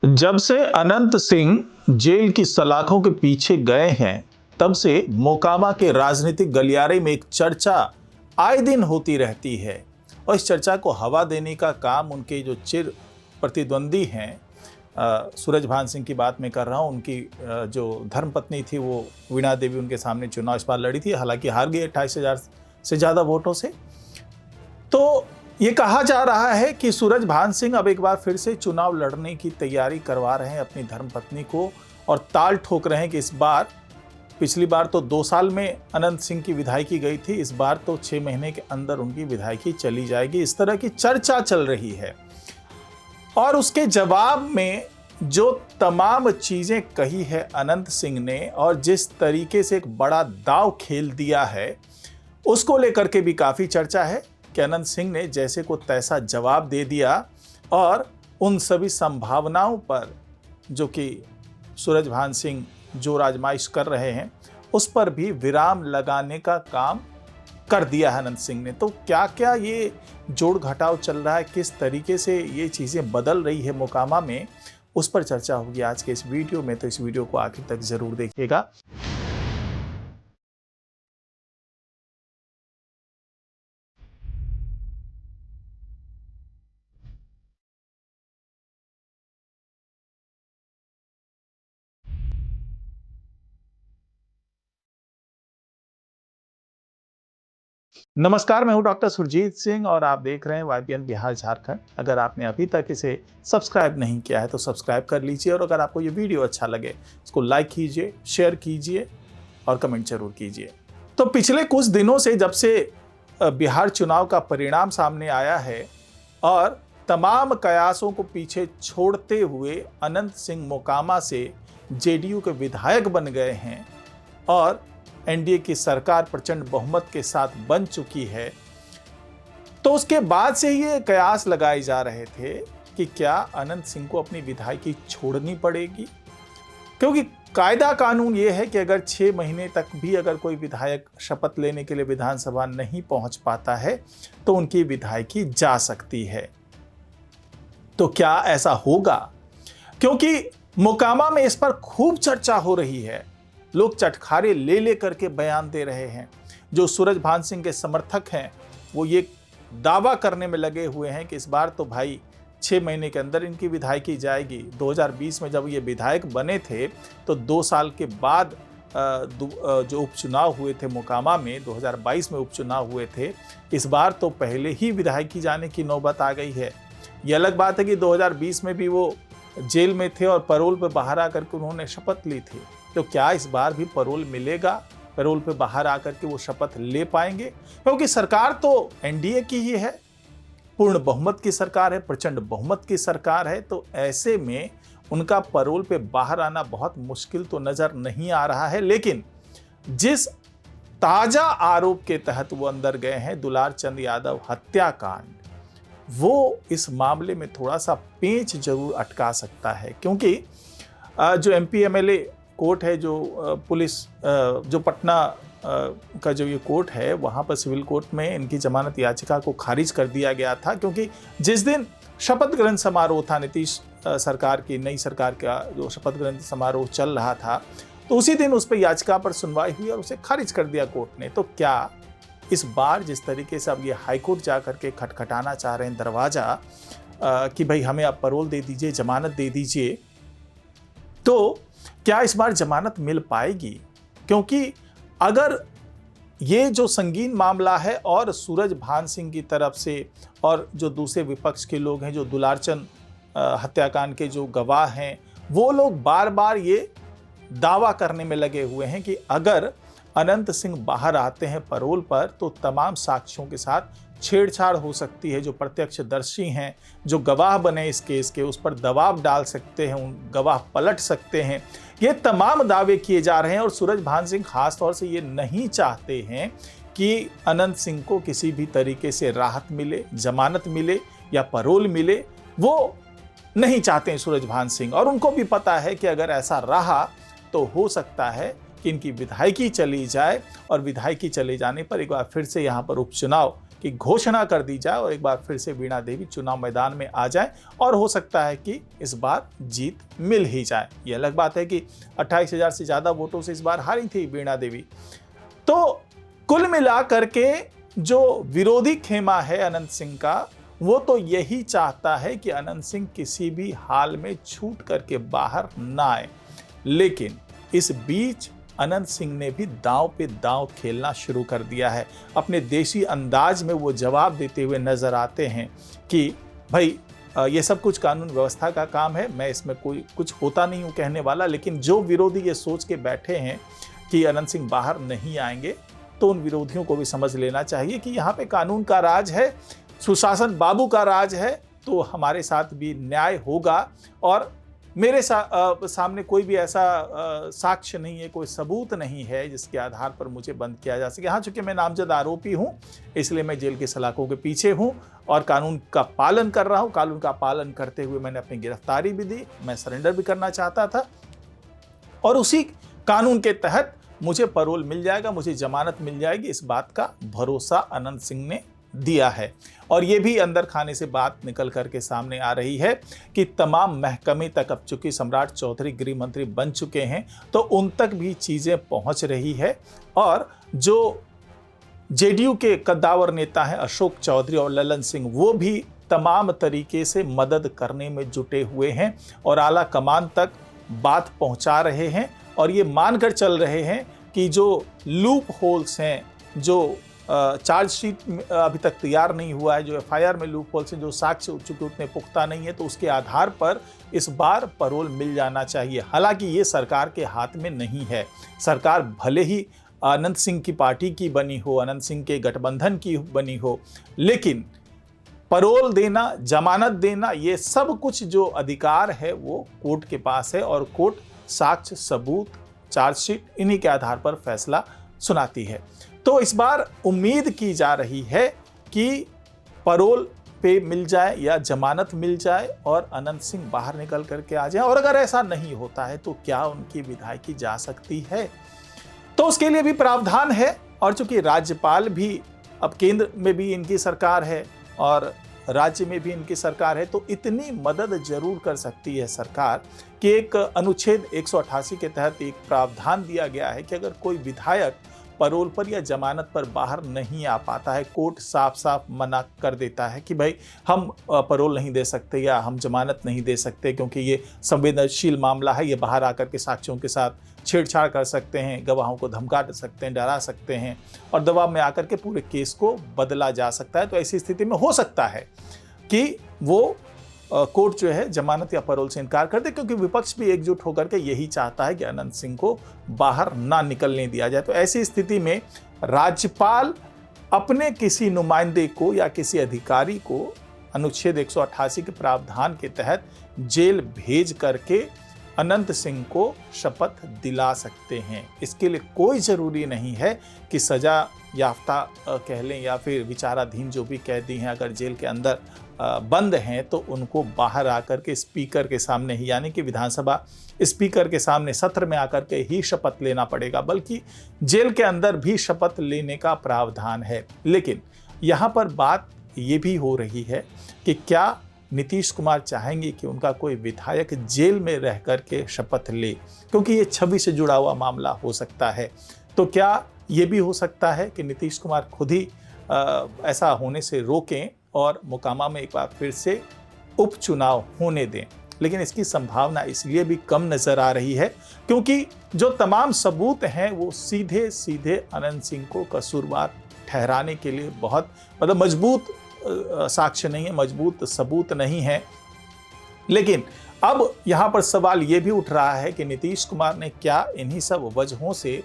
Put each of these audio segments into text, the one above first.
जब से अनंत सिंह जेल की सलाखों के पीछे गए हैं, तब से मोकामा के राजनीतिक गलियारे में एक चर्चा आए दिन होती रहती है। और इस चर्चा को हवा देने का काम उनके जो चिर प्रतिद्वंदी हैं, सूरजभान सिंह की बात मैं कर रहा हूं। उनकी जो धर्मपत्नी थी वो वीणा देवी उनके सामने चुनाव इस बार लड़ी थी, हालांकि हार गई 28,000 से ज्यादा वोटों से। तो ये कहा जा रहा है कि सूरजभान सिंह अब एक बार फिर से चुनाव लड़ने की तैयारी करवा रहे हैं अपनी धर्मपत्नी को, और ताल ठोक रहे हैं कि इस बार, पिछली बार तो 2 साल में अनंत सिंह की विधायकी गई थी, इस बार तो 6 महीने के अंदर उनकी विधायकी चली जाएगी। इस तरह की चर्चा चल रही है। और उसके जवाब में जो तमाम चीजें कही है अनंत सिंह ने, और जिस तरीके से एक बड़ा दांव खेल दिया है, उसको लेकर के भी काफी चर्चा है कि अनंत सिंह ने जैसे को तैसा जवाब दे दिया, और उन सभी संभावनाओं पर जो कि सूरजभान सिंह जो आजमाइश कर रहे हैं उस पर भी विराम लगाने का काम कर दिया है अनंत सिंह ने। तो क्या क्या ये जोड़ घटाव चल रहा है, किस तरीके से ये चीज़ें बदल रही है मोकामा में, उस पर चर्चा होगी आज के इस वीडियो में। तो इस वीडियो को आखिर तक जरूर देखिएगा। नमस्कार, मैं हूं डॉक्टर सुरजीत सिंह और आप देख रहे हैं YBN बिहार झारखंड। अगर आपने अभी तक इसे सब्सक्राइब नहीं किया है तो सब्सक्राइब कर लीजिए, और अगर आपको ये वीडियो अच्छा लगे इसको लाइक कीजिए, शेयर कीजिए और कमेंट जरूर कीजिए। तो पिछले कुछ दिनों से, जब से बिहार चुनाव का परिणाम सामने आया है और तमाम कयासों को पीछे छोड़ते हुए अनंत सिंह मोकामा से JDU के विधायक बन गए हैं और NDA की सरकार प्रचंड बहुमत के साथ बन चुकी है, तो उसके बाद से ये कयास लगाए जा रहे थे कि क्या अनंत सिंह को अपनी विधायकी छोड़नी पड़ेगी, क्योंकि कायदा कानून ये है कि अगर 6 महीने तक भी अगर कोई विधायक शपथ लेने के लिए विधानसभा नहीं पहुंच पाता है तो उनकी विधायकी जा सकती है। तो क्या ऐसा होगा? क्योंकि मोकामा में इस पर खूब चर्चा हो रही है, लोग चटखारे ले ले करके बयान दे रहे हैं। जो सूरजभान सिंह के समर्थक हैं वो ये दावा करने में लगे हुए हैं कि इस बार तो भाई 6 महीने के अंदर इनकी विधायकी जाएगी। 2020 में जब ये विधायक बने थे तो 2 साल के बाद जो उपचुनाव हुए थे मोकामा में, 2022 में उपचुनाव हुए थे, इस बार तो पहले ही विधायकी जाने की नौबत आ गई है। ये अलग बात है कि 2020 में भी वो जेल में थे और पैरोल पर बाहर आकर के उन्होंने शपथ ली थी। तो क्या इस बार भी पैरोल मिलेगा? पैरोल पे बाहर आकर के वो शपथ ले पाएंगे? क्योंकि सरकार तो NDA की ही है, पूर्ण बहुमत की सरकार है, प्रचंड बहुमत की सरकार है। तो ऐसे में उनका पैरोल पे बाहर आना बहुत मुश्किल तो नजर नहीं आ रहा है। लेकिन जिस ताजा आरोप के तहत वो अंदर गए हैं, दुलारचंद यादव हत्याकांड, वो इस मामले में थोड़ा सा पेंच जरूर अटका सकता है। क्योंकि जो MP MLA कोर्ट है, जो पुलिस, जो पटना का जो ये कोर्ट है, वहाँ पर सिविल कोर्ट में इनकी जमानत याचिका को खारिज कर दिया गया था। क्योंकि जिस दिन शपथ ग्रहण समारोह था, नीतीश सरकार की, नई सरकार का जो शपथ ग्रहण समारोह चल रहा था, तो उसी दिन उस पर याचिका पर सुनवाई हुई और उसे खारिज कर दिया कोर्ट ने। तो क्या इस बार जिस तरीके से अब ये हाईकोर्ट जा करके खटखटाना चाह रहे हैं दरवाजा कि भाई हमें आप पैरोल दे दीजिए, जमानत दे दीजिए, तो क्या इस बार जमानत मिल पाएगी? क्योंकि अगर ये जो संगीन मामला है और सूरजभान सिंह की तरफ से और जो दूसरे विपक्ष के लोग हैं, जो दुलारचंद हत्याकांड के जो गवाह हैं, वो लोग बार बार ये दावा करने में लगे हुए हैं कि अगर अनंत सिंह बाहर आते हैं पैरोल पर तो तमाम साक्ष्यों के साथ छेड़छाड़ हो सकती है। जो प्रत्यक्षदर्शी हैं, जो गवाह बने इस केस के, उस पर दबाव डाल सकते हैं, उन गवाह पलट सकते हैं। ये तमाम दावे किए जा रहे हैं और सूरजभान सिंह खास तौर से ये नहीं चाहते हैं कि अनंत सिंह को किसी भी तरीके से राहत मिले, जमानत मिले या पैरोल मिले। वो नहीं चाहते हैं सूरजभान सिंह, और उनको भी पता है कि अगर ऐसा रहा तो हो सकता है कि इनकी विधायकी चली जाए, और विधायकी चले जाने पर एक बार फिर से यहाँ पर उपचुनाव कि घोषणा कर दी जाए और एक बार फिर से वीणा देवी चुनाव मैदान में आ जाए और हो सकता है कि इस बार जीत मिल ही जाए। ये अलग बात है कि 28,000 से ज़्यादा वोटों से इस बार हारी थी वीणा देवी। तो कुल मिलाकर के जो विरोधी खेमा है अनंत सिंह का, वो तो यही चाहता है कि अनंत सिंह किसी भी हाल में छूट करके बाहर ना आए। लेकिन इस बीच अनंत सिंह ने भी दांव पे दांव खेलना शुरू कर दिया है। अपने देसी अंदाज में वो जवाब देते हुए नजर आते हैं कि भाई ये सब कुछ कानून व्यवस्था का काम है, मैं इसमें कोई कुछ होता नहीं हूँ कहने वाला। लेकिन जो विरोधी ये सोच के बैठे हैं कि अनंत सिंह बाहर नहीं आएंगे, तो उन विरोधियों को भी समझ लेना चाहिए कि यहाँ पे कानून का राज है, सुशासन बाबू का राज है, तो हमारे साथ भी न्याय होगा। और मेरे सामने कोई भी ऐसा साक्ष्य नहीं है, कोई सबूत नहीं है जिसके आधार पर मुझे बंद किया जा सके। हाँ, चूंकि मैं नामजद आरोपी हूं, इसलिए मैं जेल की सलाखों के पीछे हूं और कानून का पालन कर रहा हूं। कानून का पालन करते हुए मैंने अपनी गिरफ्तारी भी दी, मैं सरेंडर भी करना चाहता था और उसी कानून के तहत मुझे पैरोल मिल जाएगा, मुझे जमानत मिल जाएगी, इस बात का भरोसा अनंत सिंह ने दिया है। और ये भी अंदर खाने से बात निकल करके सामने आ रही है कि तमाम महकमे तक, अब चूंकि सम्राट चौधरी गृह मंत्री बन चुके हैं, तो उन तक भी चीजें पहुंच रही है। और जो जेडीयू के कद्दावर नेता हैं अशोक चौधरी और ललन सिंह, वो भी तमाम तरीके से मदद करने में जुटे हुए हैं और आला कमान तक बात पहुंचा रहे हैं और ये मानकर चल रहे हैं कि जो लूप होल्स हैं, जो चार्जशीट अभी तक तैयार नहीं हुआ है, जो एफआईआर में लूप होल्स हैं, जो साक्ष्य चूंकि उतने पुख्ता नहीं है, तो उसके आधार पर इस बार पैरोल मिल जाना चाहिए। हालांकि ये सरकार के हाथ में नहीं है। सरकार भले ही अनंत सिंह की पार्टी की बनी हो, अनंत सिंह के गठबंधन की बनी हो, लेकिन पैरोल देना, जमानत देना, ये सब कुछ जो अधिकार है वो कोर्ट के पास है और कोर्ट साक्ष्य, सबूत, चार्जशीट इन्हीं के आधार पर फैसला सुनाती है। तो इस बार उम्मीद की जा रही है कि पैरोल पे मिल जाए या जमानत मिल जाए और अनंत सिंह बाहर निकल करके आ जाए। और अगर ऐसा नहीं होता है तो क्या उनकी विधायकी जा सकती है, तो उसके लिए भी प्रावधान है। और चूंकि राज्यपाल भी, अब केंद्र में भी इनकी सरकार है और राज्य में भी इनकी सरकार है, तो इतनी मदद जरूर कर सकती है सरकार कि एक अनुच्छेद 188 के तहत एक प्रावधान दिया गया है कि अगर कोई विधायक पैरोल पर या जमानत पर बाहर नहीं आ पाता है, कोर्ट साफ साफ मना कर देता है कि भाई हम पैरोल नहीं दे सकते या हम जमानत नहीं दे सकते क्योंकि ये संवेदनशील मामला है, ये बाहर आकर के साक्ष्यों के साथ छेड़छाड़ कर सकते हैं, गवाहों को धमका सकते हैं, डरा सकते हैं और दबाव में आकर के पूरे केस को बदला जा सकता है। तो ऐसी स्थिति में हो सकता है कि वो कोर्ट जो है जमानत या पैरोल से इनकार कर दे, क्योंकि विपक्ष भी एकजुट होकर के यही चाहता है कि अनंत सिंह को बाहर ना निकलने दिया जाए। तो ऐसी स्थिति में राज्यपाल अपने किसी नुमाइंदे को या किसी अधिकारी को अनुच्छेद 188 के प्रावधान के तहत जेल भेज करके अनंत सिंह को शपथ दिला सकते हैं। इसके लिए कोई जरूरी नहीं है कि सजा याफ्ता कह लें या फिर विचाराधीन जो भी कैदी हैं, अगर जेल के अंदर बंद हैं तो उनको बाहर आकर के स्पीकर के सामने ही, यानी कि विधानसभा स्पीकर के सामने सत्र में आकर के ही शपथ लेना पड़ेगा, बल्कि जेल के अंदर भी शपथ लेने का प्रावधान है। लेकिन यहाँ पर बात ये भी हो रही है कि क्या नीतीश कुमार चाहेंगे कि उनका कोई विधायक जेल में रह करके शपथ ले, क्योंकि ये छवि से जुड़ा हुआ मामला हो सकता है। तो क्या ये भी हो सकता है कि नीतीश कुमार खुद ही ऐसा होने से रोकें और मोकामा में एक बार फिर से उपचुनाव होने दें। लेकिन इसकी संभावना इसलिए भी कम नजर आ रही है क्योंकि जो तमाम सबूत हैं वो सीधे सीधे अनंत सिंह को कसूरवार ठहराने के लिए बहुत मजबूत साक्ष्य नहीं है, मजबूत सबूत नहीं है। लेकिन अब यहाँ पर सवाल ये भी उठ रहा है कि नीतीश कुमार ने क्या इन्हीं सब वजहों से,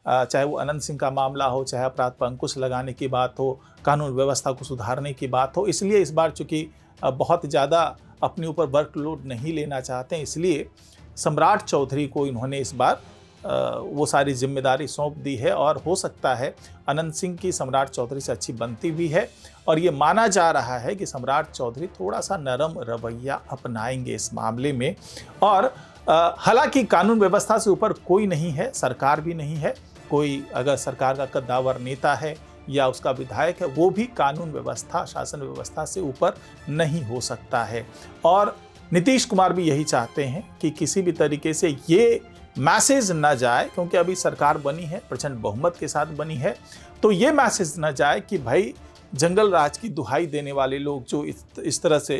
चाहे वो अनंत सिंह का मामला हो, चाहे अपराध पर अंकुश लगाने की बात हो, कानून व्यवस्था को सुधारने की बात हो, इसलिए इस बार चूंकि बहुत ज़्यादा अपने ऊपर वर्कलोड नहीं लेना चाहते हैं, इसलिए सम्राट चौधरी को इन्होंने इस बार वो सारी जिम्मेदारी सौंप दी है। और हो सकता है अनंत सिंह की सम्राट चौधरी से अच्छी बनती भी है और ये माना जा रहा है कि सम्राट चौधरी थोड़ा सा नरम रवैया अपनाएंगे इस मामले में। और हालांकि कानून व्यवस्था से ऊपर कोई नहीं है, सरकार भी नहीं है, कोई अगर सरकार का कद्दावर नेता है या उसका विधायक है वो भी कानून व्यवस्था, शासन व्यवस्था से ऊपर नहीं हो सकता है। और नीतीश कुमार भी यही चाहते हैं कि किसी भी तरीके से ये मैसेज न जाए, क्योंकि अभी सरकार बनी है, प्रचंड बहुमत के साथ बनी है, तो ये मैसेज न जाए कि भाई जंगल राज की दुहाई देने वाले लोग जो इस तरह से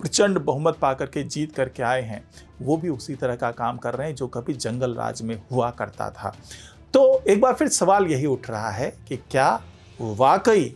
प्रचंड बहुमत पाकर के जीत करके आए हैं, वो भी उसी तरह का काम कर रहे हैं जो कभी जंगल राज में हुआ करता था। तो एक बार फिर सवाल यही उठ रहा है कि क्या वाकई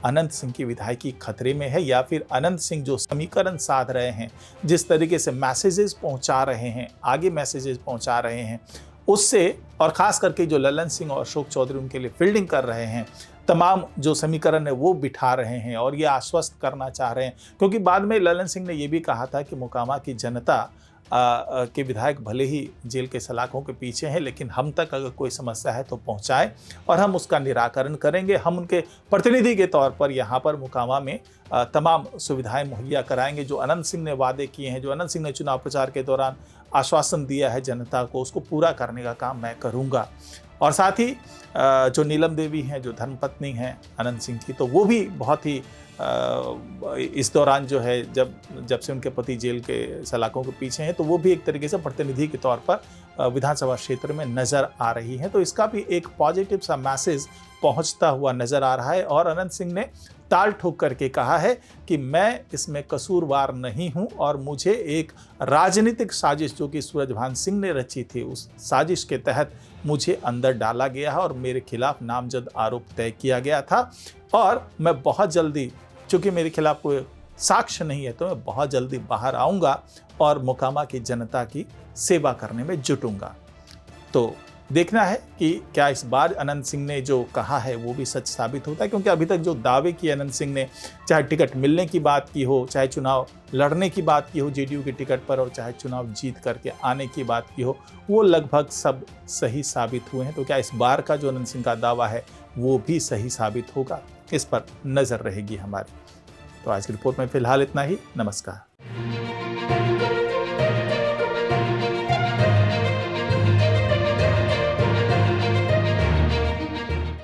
अनंत सिंह की विधायकी खतरे में है, या फिर अनंत सिंह जो समीकरण साध रहे हैं, जिस तरीके से मैसेजेस पहुंचा रहे हैं, आगे मैसेजेस पहुंचा रहे हैं, उससे, और खास करके जो ललन सिंह और अशोक चौधरी उनके लिए फील्डिंग कर रहे हैं, तमाम जो समीकरण है वो बिठा रहे हैं और ये आश्वस्त करना चाह रहे हैं। क्योंकि बाद में ललन सिंह ने ये भी कहा था कि मोकामा की जनता के विधायक भले ही जेल के सलाखों के पीछे हैं, लेकिन हम तक अगर कोई समस्या है तो पहुंचाए और हम उसका निराकरण करेंगे। हम उनके प्रतिनिधि के तौर पर यहाँ पर मोकामा में तमाम सुविधाएं मुहैया कराएंगे। जो अनंत सिंह ने वादे किए हैं, जो अनंत सिंह ने चुनाव प्रचार के दौरान आश्वासन दिया है जनता को, उसको पूरा करने का काम मैं करूँगा। और साथ ही जो नीलम देवी हैं, जो धर्मपत्नी हैं अनंत सिंह की, तो वो भी बहुत ही इस दौरान जो है जब से उनके पति जेल के सलाखों के पीछे हैं, तो वो भी एक तरीके से प्रतिनिधि के तौर पर विधानसभा क्षेत्र में नज़र आ रही हैं। तो इसका भी एक पॉजिटिव सा मैसेज पहुंचता हुआ नज़र आ रहा है। और अनंत सिंह ने ताल ठोक करके कहा है कि मैं इसमें कसूरवार नहीं हूं और मुझे एक राजनीतिक साजिश जो कि सूरजभान सिंह ने रची थी, उस साजिश के तहत मुझे अंदर डाला गया है और मेरे खिलाफ नामजद आरोप तय किया गया था। और मैं बहुत जल्दी, चूँकि मेरे खिलाफ कोई साक्ष्य नहीं है, तो मैं बहुत जल्दी बाहर आऊँगा और मोकामा की जनता की सेवा करने में जुटूंगा। तो देखना है कि क्या इस बार अनंत सिंह ने जो कहा है वो भी सच साबित होता है, क्योंकि अभी तक जो दावे किए अनंत सिंह ने, चाहे टिकट मिलने की बात की हो, चाहे चुनाव लड़ने की बात की हो जेडीयू के टिकट पर, और चाहे चुनाव जीत करके आने की बात की हो, वो लगभग सब सही साबित हुए हैं। तो क्या इस बार का जो अनंत सिंह का दावा है वो भी सही साबित होगा, इस पर नज़र रहेगी हमारी। तो आज की रिपोर्ट में फिलहाल इतना ही। नमस्कार।